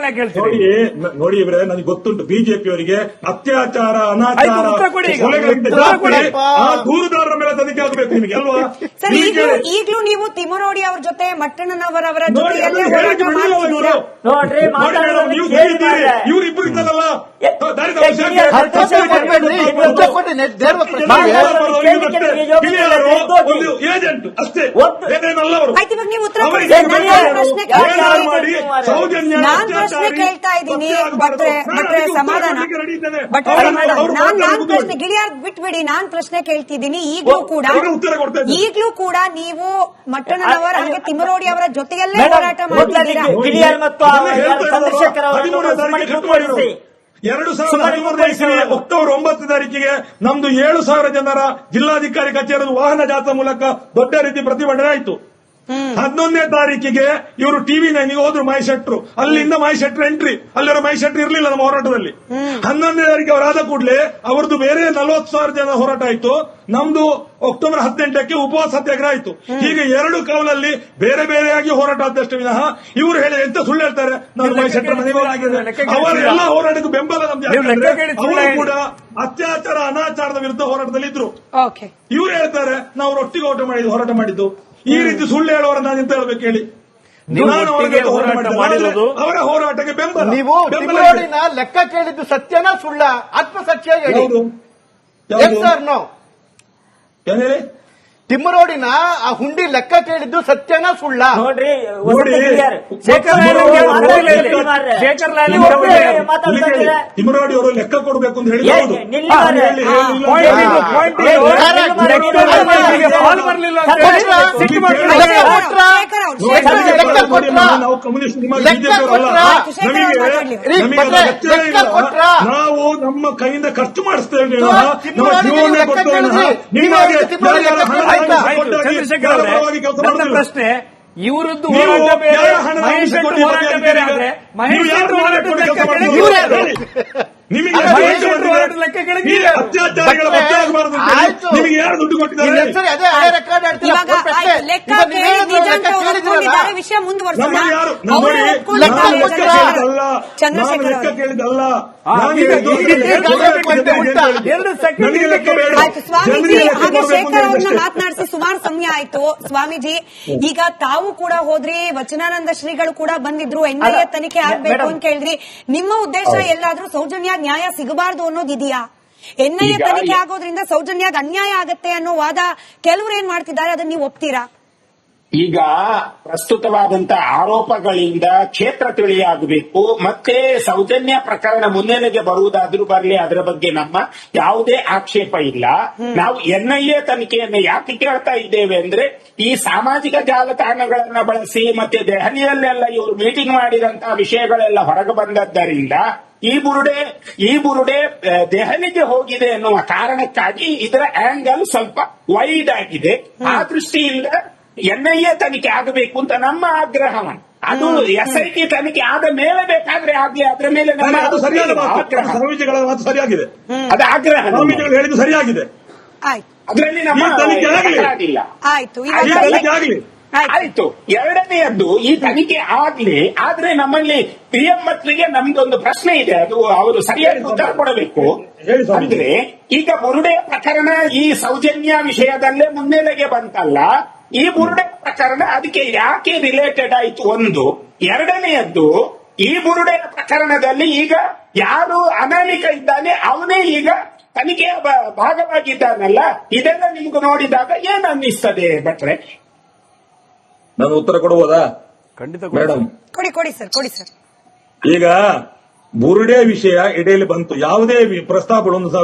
ಪ್ರಶ್ನೆಗಳನ್ನ ಕೇಳ್ತೀವಿ. ನೋಡಿ ಇವ್ರೆ, ನನಗೆ ಗೊತ್ತುಂಟು ಬಿಜೆಪಿಯವರಿಗೆ ಅತ್ಯಾಚಾರ ಅನಾಚಾರ ದೂರುದಾರರ ಮೇಲೆ ತನಿಖೆ ಆಗಬೇಕು ನಿಮಗೆ ಅಲ್ವಾ? ಸರ್, ಈಗಲೂ ನೀವು ತಿಮ್ಮರೋಡಿ ಅವ್ರ ಜೊತೆ ಮಟ್ಟಣ್ಣನವರವರ ಜೊತೆಯಲ್ಲೇ ಹೋರಾಟ ಮಾಡ್ತಿದ್ದೀರಾ? ನೋಡ್ರಿ, ಇವರಿಬ್ರು ಇದ್ದಲ್ಲ ಏಜೆಂಟ್ ಅಷ್ಟೇ, ಬೇರೇನಲ್ಲ ಅವರು. ಆಯ್ತು, ಇವಾಗ ನೀವು ಉತ್ತರ ನಾನ್ ಪ್ರಶ್ನೆ ಕೇಳ್ತಾ ಇದ್ದೀನಿ. ಭಟ್ರೆ ಸಮಾಧಾನ. ನಾನ್ ಪ್ರಶ್ನೆ ಗಿಳಿಯಾರ್ ಬಿಟ್ಬಿಡಿ, ನಾನ್ ಪ್ರಶ್ನೆ ಕೇಳ್ತಿದ್ದೀನಿ. ಈಗ್ಲೂ ಕೂಡ ನೀವು ಮಟ್ಟಣ್ಣನವರ ಹಾಗೆ ತಿಮ್ಮರೋಡಿ ಅವರ ಜೊತೆಯಲ್ಲೇ ಹೋರಾಟ ಮಾಡ್ತಿದ್ದೀರಾ? 2013 ಅಕ್ಟೋಬರ್ 9 ತಾರೀಕಿಗೆ ನಮ್ದು 7,000 ಜನರ ಜಿಲ್ಲಾಧಿಕಾರಿ ಕಚೇರಿ ವಾಹನ ಜಾಥಾ ಮೂಲಕ ದೊಡ್ಡ ರೀತಿ ಪ್ರತಿಭಟನೆ ಆಯಿತು. 11ನೇ ತಾರೀಕಿಗೆ ಇವರು TV9 ಹೋದ್ರು ಮಹೇಶೆಟ್ರು. ಅಲ್ಲಿಂದ ಮಹೇಶೆಟ್ರು ಎಂಟ್ರಿ, ಅಲ್ಲಿರೋ ಮಹೇಶೆಟ್ರು ಇರಲಿಲ್ಲ ನಮ್ಮ ಹೋರಾಟದಲ್ಲಿ. 11ನೇ ತಾರೀಕಿಗೆ ಅವರಾದ ಕೂಡಲೇ ಅವರದ್ದು ಬೇರೆ 40,000 ಜನ ಹೋರಾಟ ಆಯಿತು. ನಮ್ದು ಅಕ್ಟೋಬರ್ 18ಕ್ಕೆ ಉಪವಾಸ ಸತ್ಯಾಗ್ರಹ ಆಯಿತು. ಹೀಗೆ 2 ಕಾಲದಲ್ಲಿ ಬೇರೆ ಬೇರೆಯಾಗಿ ಹೋರಾಟ ಆದಷ್ಟು ವಿನಃ ಇವರು ಹೇಳಿ ಎಂತ ಸುಳ್ಳು ಹೇಳ್ತಾರೆ. ನಾನು ಮಹೇಶೆಟ್ರ ಮನೆಗೆ ಅವರ ಎಲ್ಲ ಹೋರಾಟಕ್ಕೂ ಬೆಂಬಲ ನಮ್ದು. ಅವರು ಕೂಡ ಅತ್ಯಾಚಾರ ಅನಾಚಾರದ ವಿರುದ್ಧ ಹೋರಾಟದಲ್ಲಿ ಇದ್ರು. ಇವರು ಹೇಳ್ತಾರೆ ನಾವು ಒಟ್ಟಿಗೆ ಹೋರಾಟ ಮಾಡಿದ್ದು. ಈ ರೀತಿ ಸುಳ್ಳು ಹೇಳುವವರ ನಾನು ಎಂತ ಹೇಳ್ಬೇಕು ಹೇಳಿ? ಅವರ ಹೋರಾಟಕ್ಕೆ ಬೆಂಬಲ. ನೀವು ತಿಮ್ಮರೋಡಿನ ಲೆಕ್ಕ ಕೇಳಿದ್ದು ಸತ್ಯನಾ ಸುಳ್ಳ? ಆತ್ಮಸತ್ಯ ಹೇಳಿ. ಏನ್ ಹೇಳಿ? ತಿಮ್ಮರೋಡಿನ ಆ ಹುಂಡಿ ಲೆಕ್ಕ ಕೇಳಿದ್ದು ಸತ್ಯನಾ ಸುಳ್ಳ? ನೋಡ್ರಿ, ತಿಮ್ಮರೋಡಿ ಅವರು ಲೆಕ್ಕ ಕೊಡಬೇಕು ಅಂತ ಹೇಳಿ ನಾವು ಕಮ್ಯುನಿಸ್ಟ್ ನಾವು ನಮ್ಮ ಕೈಯಿಂದ ಖರ್ಚು ಮಾಡಿಸ್ತೇವೆ. ನನ್ನ ಪ್ರಶ್ನೆ, ಇವರದ್ದು ಹೋರಾಟ ಬೇರೆ, ಮಹೇಶ್ ಹೋರಾಟ ಬೇರೆ. ಆದ್ರೆ ಮಹೇಶ್ ಹೋರಾಟ ಲೆಕ್ಕ ಕೆಳಗೆ ಅತ್ಯಾಚಾರಿಗಳ ಬಗ್ಗೆ ಆಗಬಾರದು. ನಿಮಗೆ ಯಾರು ದುಡ್ಡು ಕೊಟ್ಟಿದ್ದಾರೆ? ವಿಷಯ ಮುಂದುವರೆಸೋಣ. ಲೆಕ್ಕ ಕೇಳಿದಲ್ಲ. ಸ್ವಾಮೀಜಿ ಹಾಗೆ ಶೇಖರ್ ಅವ್ರನ್ನ ಮಾತನಾಡಿಸಿ ಸುಮಾರು ಸಮಯ ಆಯ್ತು. ಸ್ವಾಮೀಜಿ, ಈಗ ತಾವು ಕೂಡ ಹೋದ್ರಿ, ವಚನಾನಂದ ಶ್ರೀಗಳು ಕೂಡ ಬಂದಿದ್ರು, NIA ತನಿಖೆ ಆಗ್ಬೇಕು ಅಂತ ಕೇಳಿದ್ರಿ. ನಿಮ್ಮ ಉದ್ದೇಶ ಎಲ್ಲಾದ್ರೂ ಸೌಜನ್ಯ ನ್ಯಾಯ ಸಿಗಬಾರ್ದು ಅನ್ನೋದಿದೆಯಾ? NIA ತನಿಖೆ ಆಗೋದ್ರಿಂದ ಸೌಜನ್ಯಾಗ ಅನ್ಯಾಯ ಆಗತ್ತೆ ಅನ್ನೋ ವಾದ ಕೆಲವರು ಏನ್ ಮಾಡ್ತಿದ್ದಾರೆ, ಅದನ್ನ ನೀವು ಒಪ್ತೀರಾ? ಈಗ ಪ್ರಸ್ತುತವಾದಂತ ಆರೋಪಗಳಿಂದ ಕ್ಷೇತ್ರ ತಿಳಿಯಾಗಬೇಕು. ಮತ್ತೆ ಸೌಜನ್ಯ ಪ್ರಕರಣ ಮುನ್ನೆಲೆಗೆ ಬರುವುದಾದ್ರೂ ಬರಲಿ, ಅದರ ಬಗ್ಗೆ ನಮ್ಮ ಯಾವುದೇ ಆಕ್ಷೇಪ ಇಲ್ಲ. ನಾವು NIA ತನಿಖೆಯನ್ನು ಯಾಕೆ ಕೇಳ್ತಾ ಇದ್ದೇವೆ ಅಂದ್ರೆ, ಈ ಸಾಮಾಜಿಕ ಜಾಲತಾಣಗಳನ್ನ ಬಳಸಿ ಮತ್ತೆ ದೆಹಲಿಯಲ್ಲೆಲ್ಲ ಇವರು ಮೀಟಿಂಗ್ ಮಾಡಿದಂತಹ ವಿಷಯಗಳೆಲ್ಲ ಹೊರಗೆ ಬಂದದ್ದರಿಂದ ಈ ಬುರುಡೆ ದೆಹಲಿಗೆ ಹೋಗಿದೆ ಎನ್ನುವ ಕಾರಣಕ್ಕಾಗಿ ಇದರ ಆಂಗಲ್ ಸ್ವಲ್ಪ ವೈಡ್ ಆಗಿದೆ. ಆ ದೃಷ್ಟಿಯಿಂದ NIA ತನಿಖೆ ಆಗಬೇಕು ಅಂತ ನಮ್ಮ ಆಗ್ರಹವನ್ನು, ಅದು SIT ತನಿಖೆ ಆದ ಮೇಲೆ ಬೇಕಾದ್ರೆ ಆಗ್ಲಿ, ಅದರ ಮೇಲೆ ನಮ್ಮ ಸ್ವಾಮೀಜಿಗಳ ಮಾತು ಸರಿಯಾಗಿದೆ, ಅದು ಆಗ್ರಹ ಹೇಳಿದ್ದು ಸರಿಯಾಗಿದೆ. ಅದರಲ್ಲಿ ನಮ್ಮ ಇಲ್ಲ. ಆಯ್ತು. ಎರಡನೆಯದ್ದು, ಈ ತನಿಖೆ ಆಗ್ಲಿ, ಆದ್ರೆ ನಮ್ಮಲ್ಲಿ PM ಮಕ್ಕಳಿಗೆ ನಮ್ದೊಂದು ಪ್ರಶ್ನೆ ಇದೆ, ಅದು ಅವರು ಸರಿಯಾಗಿ ಉತ್ತರ ಕೊಡಬೇಕು. ಅಂದ್ರೆ ಈಗ ಬುರುಡೆ ಪ್ರಕರಣ ಈ ಸೌಜನ್ಯ ವಿಷಯದಲ್ಲೇ ಮುನ್ನೆಲೆಗೆ ಬಂತಲ್ಲ, ಈ ಬುರುಡೆ ಪ್ರಕರಣ ಅದಕ್ಕೆ ಯಾಕೆ ರಿಲೇಟೆಡ್ ಆಯ್ತು ಒಂದು. ಎರಡನೆಯದ್ದು, ಈ ಬುರುಡೆ ಪ್ರಕರಣದಲ್ಲಿ ಈಗ ಯಾರು ಅನಾಮಿಕ ಇದ್ದಾನೆ ಅವನೇ ಈಗ ತನಿಖೆಯ ಭಾಗವಾಗಿದ್ದಾನಲ್ಲ, ಇದೆಲ್ಲ ನಿಮ್ಗೆ ನೋಡಿದಾಗ ಏನ್ ಅನ್ನಿಸ್ತದೆ ಭಟ್ರೆ? ನಾನು ಉತ್ತರ ಕೊಡಬಹುದಾ? ಖಂಡಿತ ಮೇಡಮ್, ಕೊಡಿ ಸರ್. ಈಗ ಬುರುಡೆ ವಿಷಯ ಎಡೆಯಲ್ಲಿ ಬಂತು. ಯಾವುದೇ ಪ್ರಸ್ತಾಪಗಳು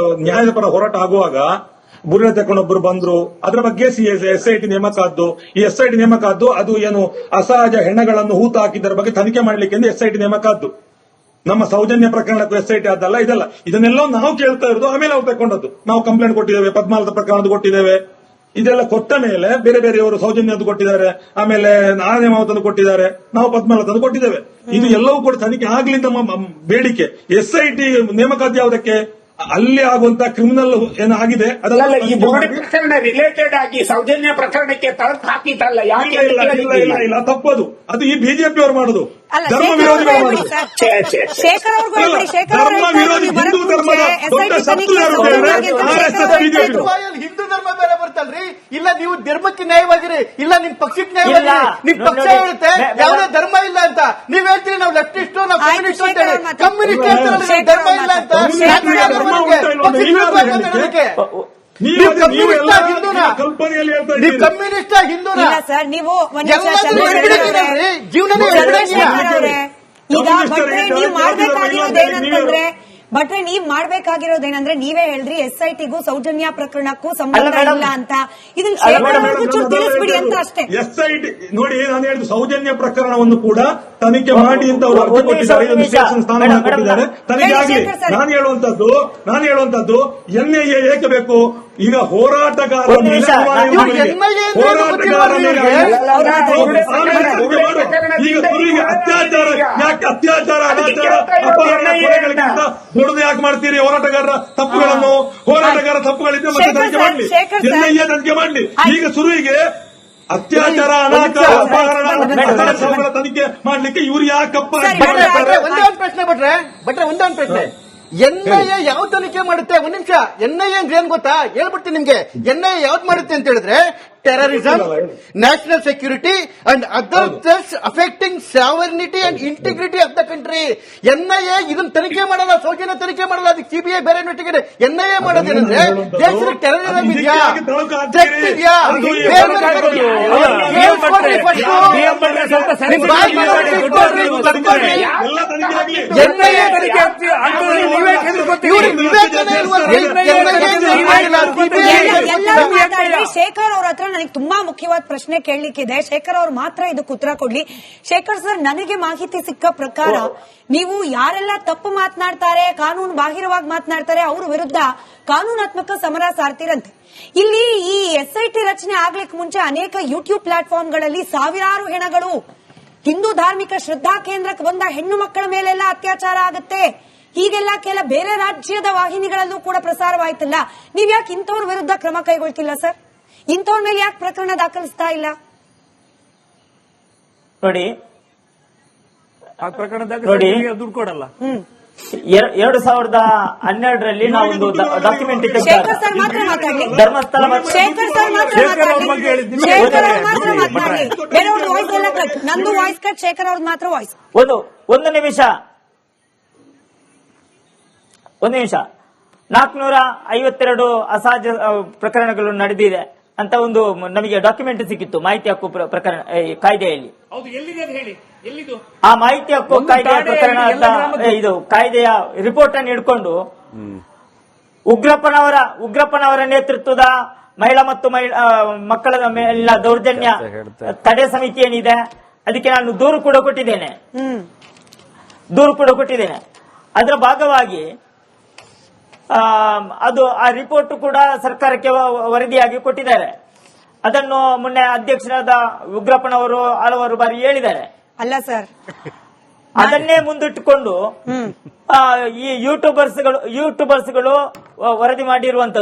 ನ್ಯಾಯದ ಪರ ಹೋರಾಟ ಆಗುವಾಗ ಬುರುಡೆ ತಕೊಂಡೊಬ್ಬರು ಬಂದ್ರು, ಅದರ ಬಗ್ಗೆ SIT ನೇಮಕ ಆದ್ದು. ಈ SIT ನೇಮಕ ಆದ್ದು ಅದು ಏನು ಅಸಹಜ ಹೆಣ್ಣಗಳನ್ನು ಹೂತು ಹಾಕಿದ್ದರ ಬಗ್ಗೆ ತನಿಖೆ ಮಾಡ್ಲಿಕ್ಕೆ SIT ನೇಮಕ ಆದ್ದು. ನಮ್ಮ ಸೌಜನ್ಯ ಪ್ರಕರಣಕ್ಕೂ SIT ಆದಲ್ಲ, ಇದಲ್ಲ. ಇದನ್ನೆಲ್ಲ ನಾವು ಕೇಳ್ತಾ ಇರೋದು, ಆಮೇಲೆ ಅವ್ರು ತಕೊಂಡದ್ದು. ನಾವು ಕಂಪ್ಲೇಂಟ್ ಕೊಟ್ಟಿದ್ದೇವೆ, ಪದ್ಮಾಲದ ಪ್ರಕರಣದ ಕೊಟ್ಟಿದ್ದೇವೆ. ಇದೆಲ್ಲ ಕೊಟ್ಟ ಮೇಲೆ ಬೇರೆ ಬೇರೆಯವರು ಸೌಜನ್ಯದ್ದು ಕೊಟ್ಟಿದ್ದಾರೆ, ಆಮೇಲೆ ನಾರಾಯಣ ಮಾವತನ್ನು ಕೊಟ್ಟಿದ್ದಾರೆ, ನಾವು ಪದ್ಮಲತನ್ನು ಕೊಟ್ಟಿದ್ದೇವೆ. ಇದು ಎಲ್ಲವೂ ಕೂಡ ತನಿಖೆ ಆಗ್ಲಿ ನಮ್ಮ ಬೇಡಿಕೆ. SIT ನೇಮಕಾತಿ ಯಾವುದಕ್ಕೆ? ಅಲ್ಲಿ ಆಗುವಂತ ಕ್ರಿಮಿನಲ್ ಏನಾಗಿದೆ ಅಲ್ಲ, ಈ ಬೋರ್ಡ್ ಪ್ರಕರಣ ರಿಲೇಟೆಡ್ ಆಗಿ ಸೌಜನ್ಯ ಪ್ರಕರಣಕ್ಕೆ ತಳಕು ಹಾಕಿದ್ದಲ್ಲ. ಯಾಕೆ ಇಲ್ಲ ತಪ್ಪದು. ಅದು ಈ ಬಿಜೆಪಿ ಅವರು ಮಾಡುದು, ಅಲ್ಲ, ಧರ್ಮ ಶೇಖರ್ ವಿರೋಧಿಗಳು ಅವ್ರು ಮಾಡುದು. ಶೇಖರ್ ಅವ್ರಿಗೂ ಹೇಳ್ಬಿಡಿ. ಶೇಖರ್ ಅವ್ರು ಧರ್ಮ ವಿರೋಧಿ ಹಿಂದೂ ಧರ್ಮದ ದೊಡ್ಡ ಶತ್ರು ಯಾರು RSS ಬಿಜೆಪಿ. ಹಿಂದೂ ಧರ್ಮ ಬೇರೆ ಬರ್ತಲ್ರಿ. ಇಲ್ಲ ನೀವು ಧರ್ಮಕ್ಕೆ ನ್ಯಾಯವಾಗಿರಿ, ಇಲ್ಲ ನಿಮ್ ಪಕ್ಷಕ್ಕೆ ನ್ಯಾಯವಾಗಿರಿ. ನಿಮ್ ಪಕ್ಷ ಹೇಳುತ್ತೆ ಯಾವುದೇ ಧರ್ಮ ಇಲ್ಲ ಅಂತ. ನೀವ್ ಹೇಳ್ತೀರಿ ನಾವು ಲೆಫ್ಟಿಸ್ಟ್, ನಾವು ಕಮ್ಯುನಿಸ್ಟ್ ಅಂತ ಹೇಳಿ. ಕಮ್ಯುನಿಸ್ಟ್ ಹೇಳ್ತಾರೆ ಧರ್ಮ ಇಲ್ಲ ಅಂತ. ಕಲ್ಪನೆಯಲ್ಲಿ ಹೇಳ್ತಾ ನೀವು ಇದ್ದೀರಿ. ಕಮ್ಯುನಿಸ್ಟ್ ಹಿಂದೂನ ಇಲ್ಲ ಸರ್, ನೀವು ಜೀವನ ಈಗ ಭಟ್ರೆ ನೀವ್ ಮಾಡ್ಬೇಕಾಗಿರೋದೇನಂತಂದ್ರೆ ನೀವ್ ಮಾಡ್ಬೇಕಾಗಿರೋದೇನಂದ್ರೆ ನೀವೇ ಹೇಳಿದ್ರಿ SITಗೂ ಸೌಜನ್ಯ ಪ್ರಕರಣಕ್ಕೂ ಸಂಬಂಧ ಇಲ್ಲ ಅಂತ. ಇದನ್ನ ತಿಳಿಸ್ಬಿಡಿ ಅಂತ ಅಷ್ಟೇ. SIT ನೋಡಿ, ನಾನು ಹೇಳಿದ್ದು ಸೌಜನ್ಯ ಪ್ರಕರಣವನ್ನು ಕೂಡ ತನಿಖೆ ಮಾಡಿ ಅಂತ ಅವರು ಅರ್ಜಿ ಕೊಟ್ಟಿದ್ದಾರೆ, ಸ್ಟೇಷನ್ ಸ್ಥಾನಮಾನ ಕೊಟ್ಟಿದ್ದಾರೆ, ತನಿಖೆ ಆಗಲಿ. ನಾನು ಹೇಳುವಂತದ್ದು NIA ಏಕೆ ಬೇಕು? ಈಗ ಹೋರಾಟಗಾರ ಅತ್ಯಾಚಾರ ಅನಾಚಾರ ಅಪಹರಣ ಕೊಲೆಗಳಿಗಿಂತ ದೊಡ್ಡದು ಯಾಕೆ ಮಾಡ್ತೀರಿ? ಹೋರಾಟಗಾರರ ತಪ್ಪುಗಳನ್ನು, ಹೋರಾಟಗಾರ ತಪ್ಪುಗಳಿದ್ದೆ ಮತ್ತೆ ತನಿಖೆ ಮಾಡಲಿ, NIA ತನಿಖೆ ಮಾಡಲಿ. ಈಗ ಶುರುವಿಗೆ ಅತ್ಯಾಚಾರ ಅನಾಚಾರ ಅಪಹರಣ ತನಿಖೆ ಮಾಡ್ಲಿಕ್ಕೆ ಇವ್ರು ಯಾಕಪ್ಪ? ಒಂದೇ ಒಂದು ಪ್ರಶ್ನೆ ಒಂದೇ ಪ್ರಶ್ನೆ. NIA ಯಾವ ತನಿಖೆ ಮಾಡುತ್ತೆ? ಒಂದ್ ನಿಮಿಷ. NIA ಅಂದ್ರೆ ಏನ್ ಗೊತ್ತಾ? ಹೇಳ್ಬಿಡ್ತೀನಿ ನಿಮ್ಗೆ. NIA ಯಾವ್ದು ಮಾಡುತ್ತೆ ಅಂತ ಹೇಳಿದ್ರೆ terrorism, national security and other threats affecting sovereignty and integrity of the country. NIA ಇದನ್ನ ತನಿಖೆ ಮಾಡಲ್ಲ, ಸೌಜನ್ಯ ತನಿಖೆ ಮಾಡಲ್ಲ. ಅದಕ್ಕೆ CBI ಬೇರೆ ಇನ್ವೆಸ್ಟಿಗೇಟ್. NIA ಮಾಡೋದೇನಂದ್ರೆ ದೇಶದ ಟೆರರಿಸಂ ಇದೆಯಾ, ಥ್ರೆಟ್ ಇದೆಯಾ, ಶೇಖರ್ ಅವ್ರ ಹತ್ರ ನನಗೆ ತುಂಬಾ ಮುಖ್ಯವಾದ ಪ್ರಶ್ನೆ ಕೇಳಲಿಕ್ಕಿದೆ. ಶೇಖರ್ ಅವ್ರು ಮಾತ್ರ ಇದಕ್ಕೆ ಉತ್ತರ ಕೊಡ್ಲಿ. ಶೇಖರ್ ಸರ್, ನನಗೆ ಮಾಹಿತಿ ಸಿಕ್ಕ ಪ್ರಕಾರ ನೀವು ಯಾರೆಲ್ಲ ತಪ್ಪು ಮಾತನಾಡ್ತಾರೆ, ಕಾನೂನು ಬಾಹಿರವಾಗಿ ಮಾತನಾಡ್ತಾರೆ, ಅವ್ರ ವಿರುದ್ಧ ಕಾನೂನಾತ್ಮಕ ಸಮರ ಸಾರ್ತಿರಂತೆ. ಇಲ್ಲಿ ಈ SIT ರಚನೆ ಆಗ್ಲಿಕ್ಕೆ ಮುಂಚೆ ಅನೇಕ ಯೂಟ್ಯೂಬ್ ಪ್ಲಾಟ್ಫಾರ್ಮ್ಗಳಲ್ಲಿ ಸಾವಿರಾರು ಹೆಣಗಳು ಹಿಂದೂ ಧಾರ್ಮಿಕ ಶ್ರದ್ಧಾ ಕೇಂದ್ರಕ್ಕೆ ಬಂದ ಹೆಣ್ಣು ಮಕ್ಕಳ ಮೇಲೆಲ್ಲ ಅತ್ಯಾಚಾರ ಆಗುತ್ತೆ, ಹೀಗೆಲ್ಲ ಕೆಲ ಬೇರೆ ರಾಜ್ಯದ ವಾಹಿನಿಗಳಲ್ಲೂ ಕೂಡ ಪ್ರಸಾರವಾಯ್ತಲ್ಲ. ನೀವ್ ಯಾಕೆ ಇಂಥವ್ರ ವಿರುದ್ಧ ಕ್ರಮ ಕೈಗೊಳ್ತಿಲ್ಲ ಸರ್? ಇಂಥವ್ರ ಮೇಲೆ ಯಾಕೆ ಪ್ರಕರಣ ದಾಖಲಿಸ್ತಾ ಇಲ್ಲ? ನೋಡಿ, ಆ ಪ್ರಕರಣದಾಗ ದುಡ್ಡು ಕೊಡಲ್ಲ. 2012ರಲ್ಲಿ ನಾವೊಂದು ಡಾಕ್ಯುಮೆಂಟ್ ಶೇಖರ್ ಸರ್ ಮಾತ್ರ ಮಾತಾಡ್ಲಿ. ಧರ್ಮಸ್ಥಳ ಶೇಖರ್ ಸರ್ ಮಾತ್ರ ಮಾತಾಡ್ಲಿ. ಶೇಖರ್ ಅವ್ರು ಮಾತ್ರ ಮಾತಾಡ್ಲಿ. ಬೇರೆಯವ್ರ ವಾಯ್ಸ್ ಎಲ್ಲ ಕಟ್, ನಂದು ವಾಯ್ಸ್ ಕಟ್, ಶೇಖರ್ ಅವ್ರದ್ದು ಮಾತ್ರ ವಾಯ್ಸ್. ಒಂದು ನಿಮಿಷ 452 ಅಸಹಜ ಪ್ರಕರಣಗಳು ನಡೆದಿದೆ ಅಂತ ಒಂದು ನಮಗೆ ಡಾಕ್ಯುಮೆಂಟ್ ಸಿಕ್ಕಿತ್ತು ಮಾಹಿತಿ ಹಕ್ಕು ಪ್ರಕರಣ ಕಾಯ್ದೆಯಲ್ಲಿ. ಆ ಮಾಹಿತಿ ಹಕ್ಕು ಕಾಯ್ದೆಯ ಪ್ರಕರಣ ಇದು ಕಾಯ್ದೆಯ ರಿಪೋರ್ಟ್ ಅನ್ನು ಹಿಡ್ಕೊಂಡು ಉಗ್ರಪ್ಪನವರ ನೇತೃತ್ವದ ಮಹಿಳಾ ಮತ್ತು ಮಕ್ಕಳ ಮೇಲಿನ ದೌರ್ಜನ್ಯ ತಡೆ ಸಮಿತಿ ಏನಿದೆ ಅದಕ್ಕೆ ನಾನು ದೂರು ಕೂಡ ಕೊಟ್ಟಿದ್ದೇನೆ. ಅದರ ಭಾಗವಾಗಿ ಅದು ಆ ರಿಪೋರ್ಟ್ ಕೂಡ ಸರ್ಕಾರಕ್ಕೆ ವರದಿಯಾಗಿ ಕೊಟ್ಟಿದ್ದಾರೆ. ಅದನ್ನು ಮೊನ್ನೆ ಅಧ್ಯಕ್ಷರಾದ ಉಗ್ರಪ್ಪನವರು ಹಲವಾರು ಬಾರಿ ಹೇಳಿದ್ದಾರೆ. ಅಲ್ಲ ಸರ್, ಅದನ್ನೇ ಮುಂದಿಟ್ಟುಕೊಂಡು ಈ ಯೂಟ್ಯೂಬರ್ಸ್ಗಳು ವರದಿ ಮಾಡಿರುವಂತದ್ದು.